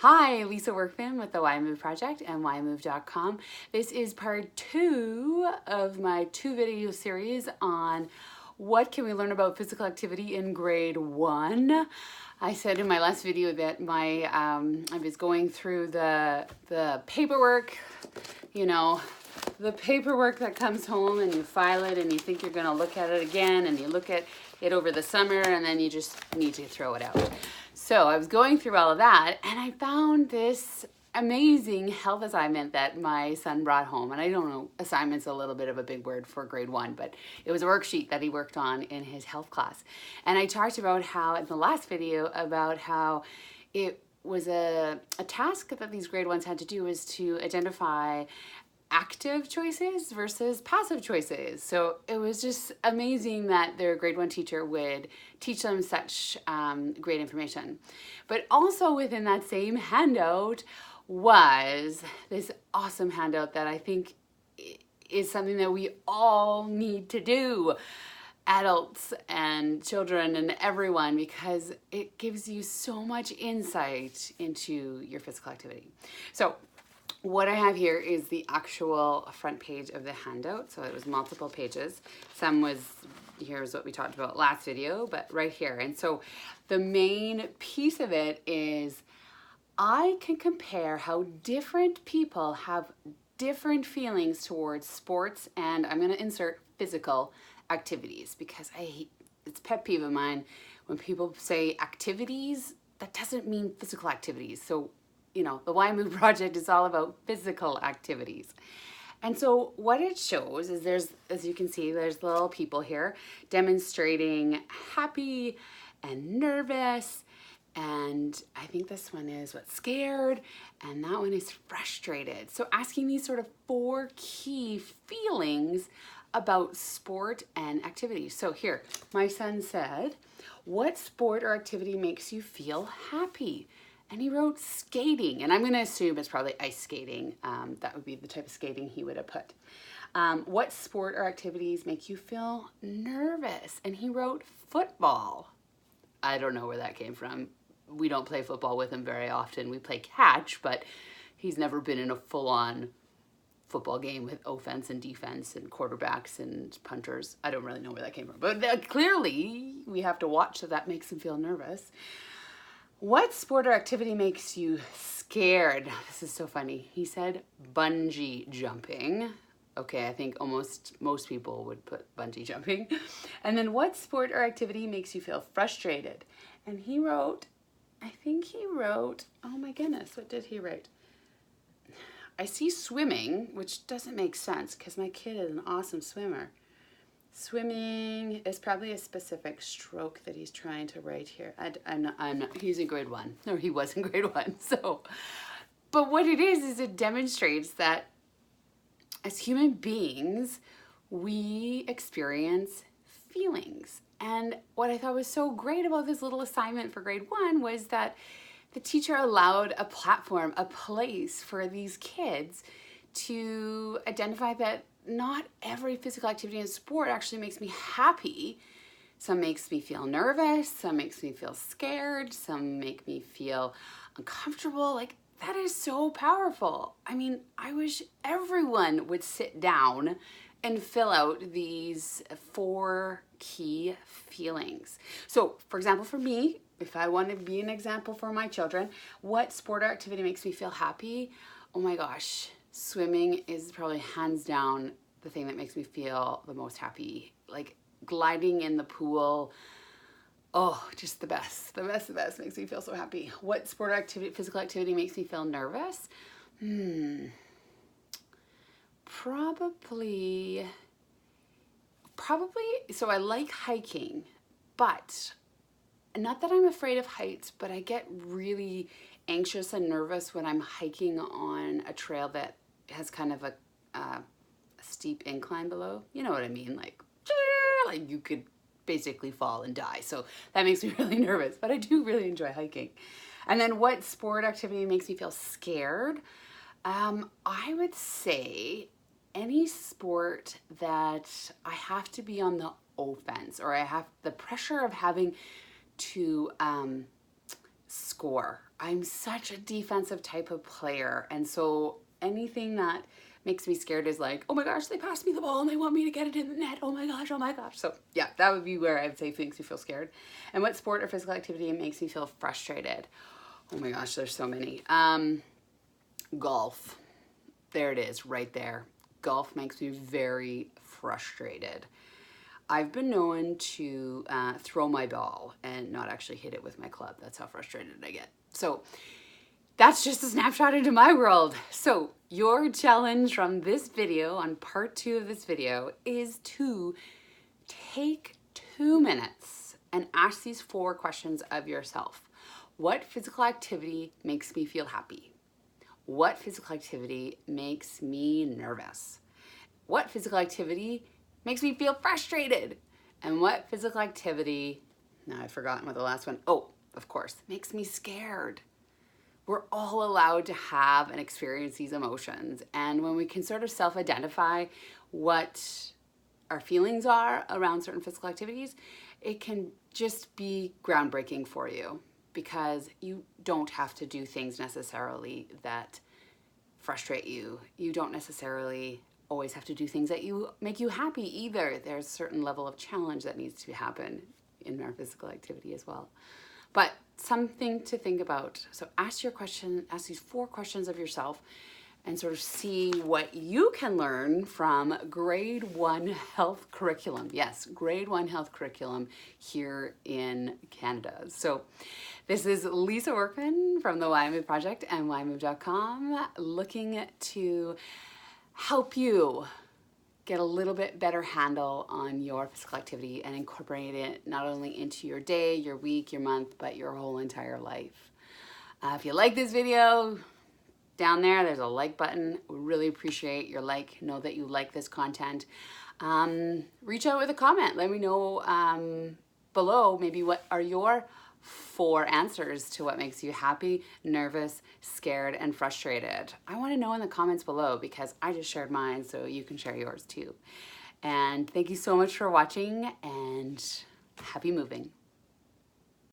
Hi, Lisa Workman with the Why Move Project and whymove.com. This is part 2 of my 2-video series on what can we learn about physical activity in grade 1. I said in my last video that I was going through the paperwork, the paperwork that comes home and you file it and you think you're going to look at it again and you look at it over the summer and then you just need to throw it out. So I was going through all of that and I found this amazing health assignment that my son brought home. And I don't know, assignment's a little bit of a big word for grade 1, but it was a worksheet that he worked on in his health class. And I talked about how, in the last video, about how it was a task that these grade 1s had to do was to identify active choices versus passive choices. So it was just amazing that their grade 1 teacher would teach them such great information. But also within that same handout was this awesome handout that I think is something that we all need to do, adults and children and everyone, because it gives you so much insight into your physical activity. So what I have here is the actual front page of the handout. So it was multiple pages. Some was, here's what we talked about last video, but right here. And so the main piece of it is I can compare how different people have different feelings towards sports, and I'm going to insert physical activities, because it's a pet peeve of mine when people say activities, that doesn't mean physical activities. So the Why Move Project is all about physical activities. And so what it shows is there's, as you can see, there's little people here demonstrating happy and nervous. And I think this one is scared, and that one is frustrated. So asking these sort of 4 key feelings about sport and activity. So here, my son said, what sport or activity makes you feel happy? And he wrote skating, and I'm going to assume it's probably ice skating. That would be the type of skating he would have put. What sport or activities make you feel nervous? And he wrote football. I don't know where that came from. We don't play football with him very often. We play catch, but he's never been in a full-on football game with offense and defense and quarterbacks and punters. I don't really know where that came from. But clearly, we have to watch, so that makes him feel nervous. What sport or activity makes you scared? This is so funny. He said bungee jumping. Okay, I think most people would put bungee jumping. And then what sport or activity makes you feel frustrated? And he wrote, oh my goodness, what did he write? I see swimming, which doesn't make sense because my kid is an awesome swimmer. Swimming is probably a specific stroke that he's trying to write here. I'm not, he's in grade 1, or he was in grade 1, so. But what it is it demonstrates that as human beings, we experience feelings. And what I thought was so great about this little assignment for grade 1 was that the teacher allowed a platform, a place for these kids to identify that not every physical activity and sport actually makes me happy. Some makes me feel nervous, some makes me feel scared, some make me feel uncomfortable. Like, that is so powerful. I mean, I wish everyone would sit down and fill out these 4 key feelings. So, for example, for me, if I want to be an example for my children, what sport or activity makes me feel happy? Oh my gosh. Swimming is probably hands down the thing that makes me feel the most happy. Like gliding in the pool, oh, just the best. The best makes me feel so happy. What sport or activity, physical activity makes me feel nervous? Probably, so I like hiking, but not that I'm afraid of heights, but I get really anxious and nervous when I'm hiking on a trail that has kind of a steep incline below. You know what I mean? Like you could basically fall and die. So that makes me really nervous, but I do really enjoy hiking. And then what sport activity makes me feel scared? I would say any sport that I have to be on the offense, or I have the pressure of having to score I'm such a defensive type of player. And so anything that makes me scared is like, oh my gosh, they passed me the ball and they want me to get it in the net. Oh my gosh, oh my gosh. So yeah, that would be where I would say makes me feel scared. And what sport or physical activity makes me feel frustrated? Oh my gosh, there's so many. Golf. There it is, right there. Golf makes me very frustrated. I've been known to throw my ball and not actually hit it with my club. That's how frustrated I get. So that's just a snapshot into my world. So your challenge from this video, on part 2 of this video, is to take 2 minutes and ask these 4 questions of yourself. What physical activity makes me feel happy? What physical activity makes me nervous? What physical activity makes me feel frustrated? And what physical activity, now I've forgotten what the last one, oh, of course, makes me scared. We're all allowed to have and experience these emotions. And when we can sort of self-identify what our feelings are around certain physical activities, it can just be groundbreaking for you, because you don't have to do things necessarily that frustrate you. You don't necessarily always have to do things that make you happy either. There's a certain level of challenge that needs to happen in our physical activity as well. But something to think about. So ask these 4 questions of yourself and sort of see what you can learn from grade 1 health curriculum. Yes, grade 1 health curriculum here in Canada. So this is Lisa Workman from the Why I Move Project and whymove.com, looking to help you get a little bit better handle on your physical activity and incorporate it not only into your day, your week, your month, but your whole entire life. If you like this video, down there's a like button. We really appreciate your like. Know that you like this content. Reach out with a comment. Let me know below maybe what are your 4 answers to what makes you happy, nervous, scared, and frustrated. I want to know in the comments below, because I just shared mine, so you can share yours too. And thank you so much for watching, and happy moving.